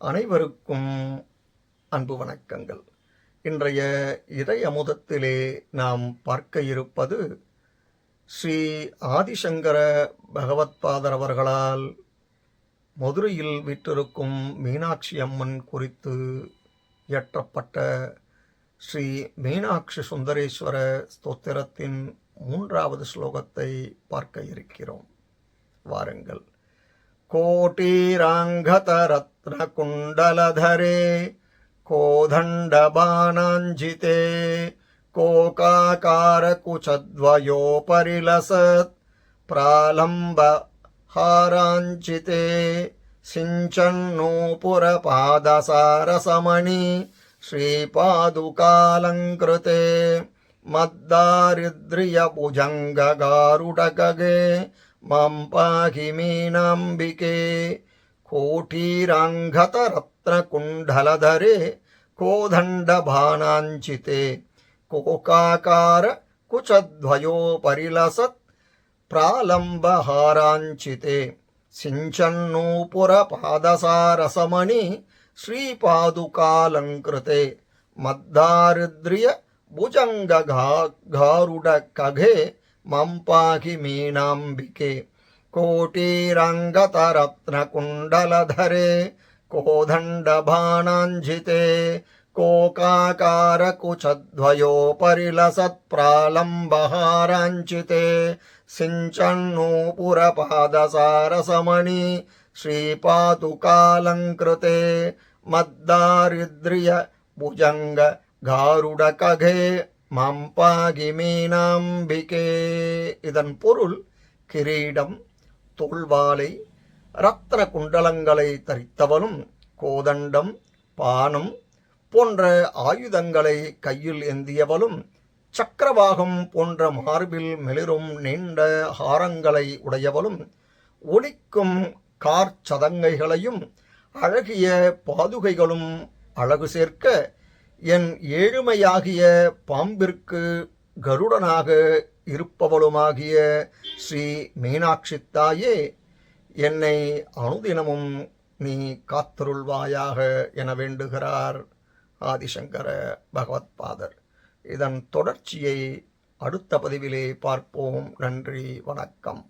அனைவருக்கும் அன்பு வணக்கங்கள். இன்றைய இறை அமுதத்திலே நாம் பார்க்க இருப்பது ஸ்ரீ ஆதிசங்கர பகவத்பாதர் அவர்களால் மதுரையில் வீற்றிருக்கும் மீனாட்சி அம்மன் குறித்து இயற்றப்பட்ட ஸ்ரீ மீனாட்சி சுந்தரேஸ்வர ஸ்தோத்திரத்தின் 3வது ஸ்லோகத்தை பார்க்க இருக்கிறோம். வாருங்கள். कोटिराङ्घतरत्नकुण्डलधरे कोदण्डबाणाञ्जिते कोकाकारकुचद्वयोपरिलसत् प्रालम्बहाराञ्चिते सिञ्चन्नूपुरपादसारसमणि श्रीपादुकालङ्कृते मद्दारिद्र्यभुजङ्गगारुडगगे मां पाहि मीनाम्बिके कोटिराङ्घतरत्नकुण्डलधरे कोदण्डबाणाञ्चिते कोकाकारकुचद्वयोपरिलसत् प्रालम्बहाराञ्चिते सिञ्चन्नूपुरपादसारसमणि श्रीपादुकालङ्कृते मद्दारिद्र्यभुजङ्गगारुडकगे मां पाहि मीनाम्बिके कोटिराङ्गतरत्नकुण्डलधरे कोदण्डबाणाञ्जिते कोकाकारकुचद्वयोपरिलसत्प्रालम्बहाराञ्चिते सिञ्चन्नूपुरपादसारसमणि श्रीपादुकालङ्कृते मद्दारिद्र्यभुजङ्गगारुडकगे மாம் பாகி மீனாம்பிகே. இதன் பொருள், கிரீடம், தோள்வாலை, இரத்ன குண்டலங்களை தரித்தவளும் கோதண்டம், பானம் போன்ற ஆயுதங்களை கையில் ஏந்தியவளும் சக்கரவாகம் போன்ற மார்பில் மெளிரும் நீண்ட ஹாரங்களை உடையவளும் ஒலிக்கும் கார்ச்சதங்கைகளையும் அழகிய பாதுகைகளும் அழகு சேர்க்க என் ஏழுமையாகிய பாம்பிற்கு கருடனாக இருப்பவளுமாகிய ஸ்ரீ மீனாட்சி தாயே, என்னை அனுதினமும் நீ காத்தருள்வாயாக என வேண்டுகிறார் ஆதிசங்கர பகவத்பாதர். இதன் தொடர்ச்சியை அடுத்த பதிவிலே பார்ப்போம். நன்றி, வணக்கம்.